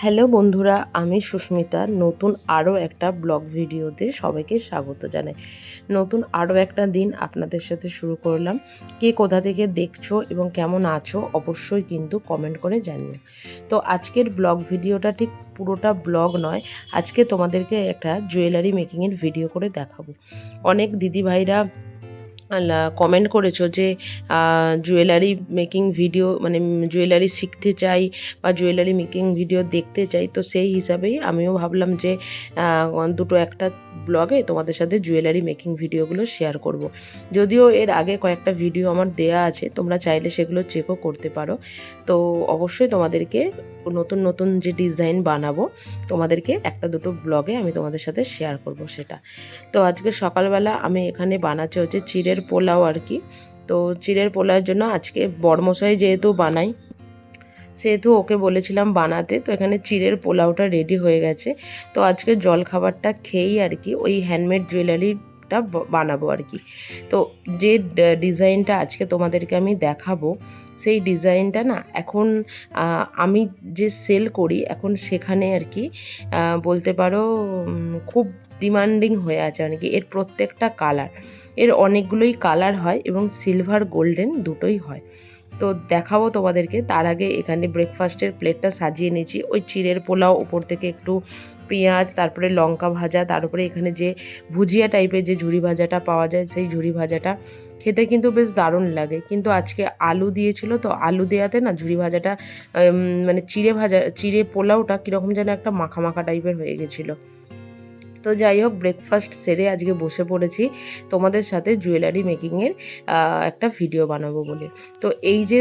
Hello বন্ধুরা, আমি সুস্মিতা নতুন আরও একটা ব্লগ ভিডিওতে সবাইকে স্বাগত জানাই। নতুন আরও একটা দিন আপনাদের সাথে শুরু করলাম। কে কোথা থেকে দেখছো এবং কেমন আছো অবশ্যই কিন্তু কমেন্ট করে জানিও। তো আজকের ব্লগ ভিডিওটা ঠিক পুরোটা ব্লগ নয়, আজকে তোমাদেরকে একটা জুয়েলারি মেকিংয়ের ভিডিও করে দেখাবো। অনেক দিদিভাইরা কমেন্ট করেছো যে জুয়েলারি মেকিং ভিডিও মানে জুয়েলারি শিখতে চাই বা জুয়েলারি মেকিং ভিডিও দেখতে চাই। তো সেই হিসাবেই আমিও ভাবলাম যে দুটো একটা ব্লগে তোমাদের সাথে জুয়েলারি মেকিং ভিডিওগুলো শেয়ার করব। যদিও এর আগে কয়েকটা ভিডিও আমার দেয়া আছে, তোমরা চাইলে সেগুলো চেকও করতে পারো। তো অবশ্যই তোমাদেরকে নতুন নতুন যে ডিজাইন বানাবো তোমাদেরকে একটা দুটো ব্লগে আমি তোমাদের সাথে শেয়ার করব সেটা। তো আজকে সকালবেলা আমি এখানে বানাচ্ছি হচ্ছে চিড়ের পোলাও আর কি। তো চিড়ের পোলাওয়ের জন্য আজকে বড়মশাই যেহেতু বানাই সেহেতু ওকে বলেছিলাম বানাতে। তো এখানে চিড়ের পোলাওটা রেডি হয়ে গেছে। তো আজকে জলখাবারটা খেয়েই আর কি ওই হ্যান্ডমেড জুয়েলারিটা বানাবো আর কি। তো যে ডিজাইনটা আজকে তোমাদেরকে আমি দেখাবো সেই ডিজাইনটা না এখন আমি যে সেল করি এখন সেখানে আর কি বলতে পারো খুব ডিমান্ডিং হয়ে আছে আর কি। এর প্রত্যেকটা কালার, এর অনেকগুলোই কালার হয় এবং সিলভার গোল্ডেন দুটোই হয়। তো দেখাবো তোমাদেরকে। তার আগে এখানে ব্রেকফাস্টের প্লেটটা সাজিয়ে নিয়েছি। ওই চিড়ের পোলাও ওপর থেকে একটু পেঁয়াজ, তারপরে লঙ্কা ভাজা, তারপরে এখানে যে ভুজিয়া টাইপের যে ঝুরি ভাজাটা পাওয়া যায় সেই ঝুরি ভাজাটা খেতে কিন্তু বেশ দারুণ লাগে। কিন্তু আজকে আলু দিয়েছিল, তো আলু দেওয়াতে না ঝুরি ভাজাটা মানে চিড়ে পোলাওটা কীরকম যেন একটা মাখা মাখা টাইপের হয়ে গেছিলো। তো যাই হোক, ব্রেকফাস্ট সেরে আজকে বসে পড়েছি তোমাদের সাথে জুয়েলারি মেকিংয়ের একটা ভিডিও বানাবো বলে। তো এই যে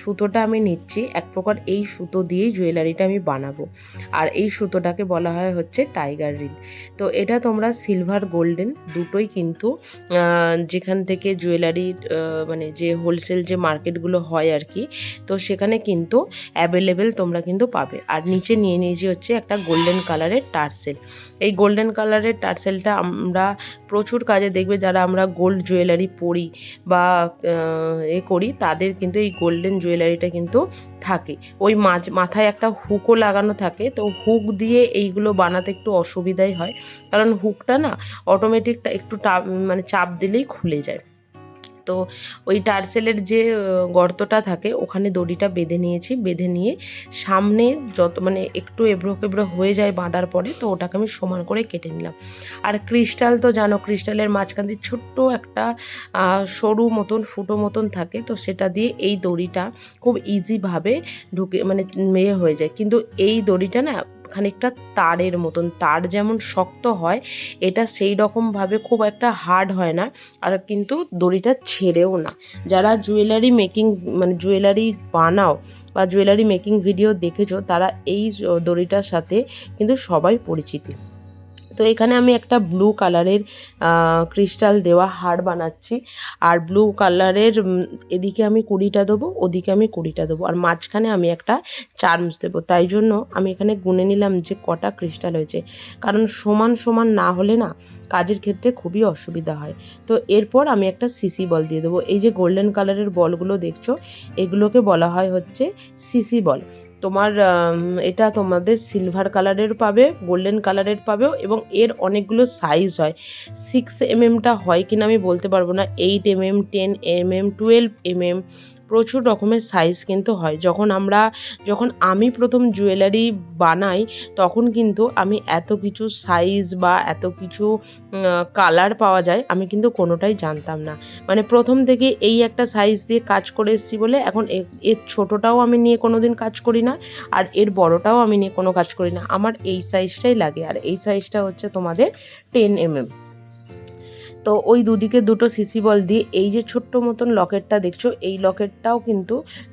সুতোটা আমি নিচ্ছি এক প্রকার এই সুতো দিয়েই জুয়েলারিটা আমি বানাবো। আর এই সুতোটাকে বলা হয় হচ্ছে টাইগার রিল। তো এটা তোমরা সিলভার গোল্ডেন দুটোই কিন্তু যেখান থেকে জুয়েলারি মানে যে হোলসেল যে মার্কেটগুলো হয় আর কি, তো সেখানে কিন্তু অ্যাভেলেবেল তোমরা কিন্তু পাবে। আর নিচে নিয়ে নিয়েছি হচ্ছে একটা গোল্ডেন কালারের টার্সেল। এই গোল্ডেন কালারের টার্সেলটা আমরা প্রচুর কাজে দেখবে, যারা আমরা গোল্ড জুয়েলারি পরি বা করি তাদের কিন্তু এই গোল্ডেন জুয়েলারিটা কিন্তু থাকে। ওই মাথায় একটা হুকও লাগানো থাকে। তো হুক দিয়ে এইগুলো বানাতে একটু অসুবিধাই হয়, কারণ হুকটা না অটোমেটিক একটু মানে চাপ দিলেই খুলে যায়। তো ওই টার্সেলের যে গর্তটা থাকে ওখানে দড়িটা বেঁধে নিয়েছি। বেঁধে নিয়ে সামনে যত মানে একটু এবড়ো খেবড়ো হয়ে যায় বাঁধার পরে, তো ওটাকে আমি সমান করে কেটে নিলাম। আর ক্রিস্টাল তো জানো, ক্রিস্টালের মাঝখান দিয়ে ছোট্ট একটা সরু মতন ফুটো মতন থাকে। তো সেটা দিয়ে এই দড়িটা খুব ইজিভাবে ঢুকে মানে হয়ে যায়। কিন্তু এই দড়িটা না খানিকটা তারের মতন, তার যেমন শক্ত হয় এটা সেই রকমভাবে খুব একটা হার্ড হয় না, আর কিন্তু দড়িটা ছেড়েও না। যারা জুয়েলারি মেকিং মানে জুয়েলারি বানাও বা জুয়েলারি মেকিং ভিডিও দেখেছো তারা এই দড়িটার সাথে কিন্তু সবাই পরিচিত। তো এখানে আমি একটা ব্লু কালারের ক্রিস্টাল দেওয়া হার বানাচ্ছি। আর ব্লু কালারের এদিকে আমি 20টা দেবো, ওদিকে আমি 20টা দেবো, আর মাঝখানে আমি একটা চার্মস দেবো। তাই জন্য আমি এখানে গুনে নিলাম যে কটা ক্রিস্টাল হয়েছে, কারণ সমান সমান না হলে না কাজের ক্ষেত্রে খুবই অসুবিধা হয়। তো এরপর আমি একটা সিসি বল দিয়ে দেবো। এই যে গোল্ডেন কালারের বলগুলো দেখছো এগুলোকে বলা হয় হচ্ছে সিসি বল। তোমার এটা তোমাদের সিলভার কালারের পাবে, গোল্ডেন কালারের পাবেও, এবং এর অনেকগুলো সাইজ হয়। 6mm হয় কিনা আমি বলতে পারবো না, 8mm, 10mm, 12mm, প্রচুর রকমের সাইজ কিন্তু হয়। যখন আমি প্রথম জুয়েলারি বানাই তখন কিন্তু আমি এত কিছু সাইজ বা এত কিছু কালার পাওয়া যায় আমি কিন্তু কোনোটাই জানতাম না। মানে প্রথম থেকে এই একটা সাইজ দিয়ে কাজ করে এসেছি বলে এখন এর ছোটোটাও আমি নিয়ে কোনো দিন কাজ করি না, আর এর বড়টাও আমি নিয়ে কোনো কাজ করি না। আমার এই সাইজটাই লাগে, আর এই সাইজটা হচ্ছে তোমাদের 10mm। তো ওই দুদিকে দুটো সিসি বল দিয়ে এই যে ছোট্ট মতন লকেটটা দেখছো, এই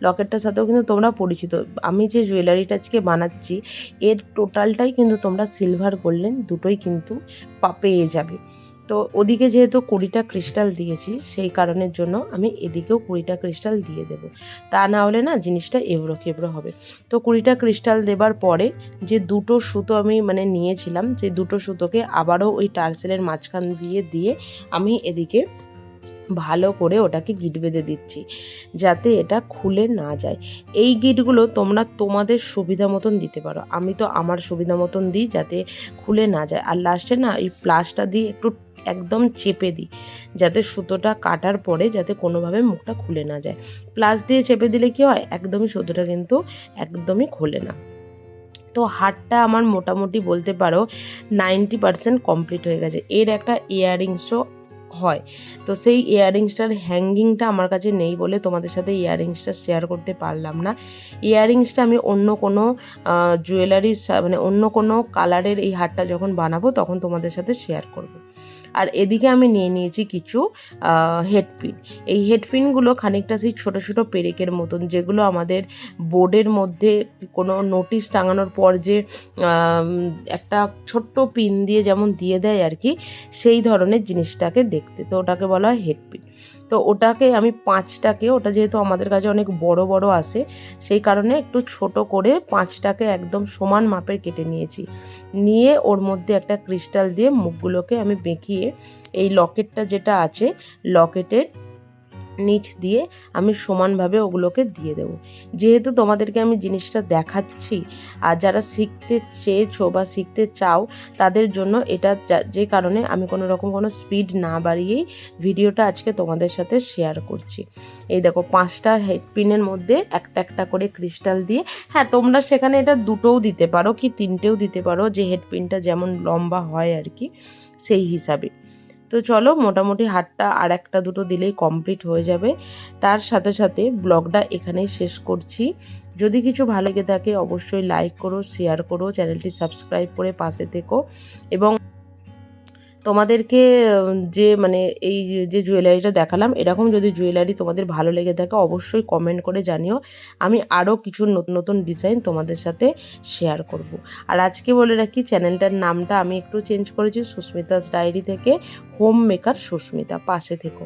লকেটটার সাথেও কিন্তু তোমরা পরিচিত। আমি যে জুয়েলারিটা আজকে বানাচ্ছি এর টোটালটাই কিন্তু তোমরা সিলভার গোল্ডেন দুটোই কিন্তু পেয়ে যাবে। তো ওদিকে যেহেতু 20টা ক্রিস্টাল দিয়েছি সেই কারণের জন্য আমি এদিকেও 20টা ক্রিস্টাল দিয়ে দেবো, তা না হলে না জিনিসটা এবড়ো খেবড়ো হবে। তো 20টা ক্রিস্টাল দেবার পরে যে দুটো সুতো আমি মানে নিয়েছিলাম সেই দুটো সুতোকে আবারও ওই টার্সেলের মাঝখান দিয়ে আমি এদিকে ভালো করে ওটাকে গিট বেঁধে দিচ্ছি যাতে এটা খুলে না যায়। এই গিটগুলো তোমরা তোমাদের সুবিধা মতন দিতে পারো, আমি তো আমার সুবিধা মতন দিই যাতে খুলে না যায়। আর লাস্টে না এই প্লাসটা দিয়ে একটু একদম চেপে দিই যাতে সুতোটা কাটার পরে যাতে কোনোভাবে মুখটা খুলে না যায়। প্লাস দিয়ে চেপে দিলে কি হয়, একদমই সুতোটা কিন্তু একদমই খোলে না। তো হারটা আমার মোটামুটি বলতে পারো 90% কমপ্লিট হয়ে গেছে। এর একটা ইয়াররিংসও হয়, তো সেই ইয়াররিংসটার হ্যাঙ্গিংটা আমার কাছে নেই বলে তোমাদের সাথে ইয়াররিংসটা শেয়ার করতে পারলাম না। ইয়াররিংসটা আমি অন্য কোনো জুয়েলারির মানে অন্য কোনো কালারের এই হারটা যখন বানাবো তখন তোমাদের সাথে শেয়ার করব। আর এদিকে আমি নিয়ে নিয়েছি কিছু হেডপিন। এই হেডপিনগুলো খানিকটা সেই ছোটো ছোটো পেরেকের মতন, যেগুলো আমাদের বোর্ডের মধ্যে কোনো নোটিশ টাঙানোর পর যে একটা ছোট্ট পিন দিয়ে যেমন দিয়ে দেয় আর কি, সেই ধরনের জিনিসটাকে দেখতে, তো ওটাকে বলা হয় হেডপিন। তো ওটাকে আমি 5টাকে, ওটা যেহেতু আমাদের কাছে অনেক বড় বড় আসে সেই কারণে একটু ছোট করে 5টাকে একদম সমান মাপের কেটে নিয়েছি। নিয়ে ওর মধ্যে একটা ক্রিস্টাল দিয়ে মুখগুলোকে আমি বেঁকিয়ে এই লকেটটা যেটা আছে লকেটের নিচ দিয়ে আমি সমানভাবে ওগুলোকে দিয়ে দেবো। যেহেতু তোমাদেরকে আমি জিনিসটা দেখাচ্ছি আর যারা শিখতে চেয়েছো বা শিখতে চাও তাদের জন্য এটা, যে কারণে আমি কোনো রকম কোনো স্পিড না বাড়িয়েই ভিডিওটা আজকে তোমাদের সাথে শেয়ার করছি। এই দেখো 5টা হেডপিনের মধ্যে একটা একটা করে ক্রিস্টাল দিয়ে, হ্যাঁ তোমরা সেখানে এটা 2টোও দিতে পারো কি 3টেও দিতে পারো, যে হেডপিনটা যেমন লম্বা হয় আর কি সেই হিসাবে। তো চলো মোটামুটি হারটা আর একটা দুটো দিলেই কমপ্লিট হয়ে যাবে। তার সাথে সাথে ব্লগটা এখানেই শেষ করছি। যদি কিছু ভালো লেগে থাকে অবশ্যই লাইক করো, শেয়ার করো, চ্যানেলটি সাবস্ক্রাইব করে পাশে থেকো। এবং তোমাদেরকে যে মানে এই যে জুয়েলারিটা দেখালাম, এরকম যদি জুয়েলারি তোমাদের ভালো লেগে থাকে অবশ্যই কমেন্ট করে জানিও, আমি আরও কিছু নতুন নতুন ডিজাইন তোমাদের সাথে শেয়ার করব। আর আজকে বলে রাখি চ্যানেলটার নামটা আমি একটু চেঞ্জ করেছি, সুস্মিতাস ডায়েরি থেকে হোম মেকার সুস্মিতা। পাশে থেকো।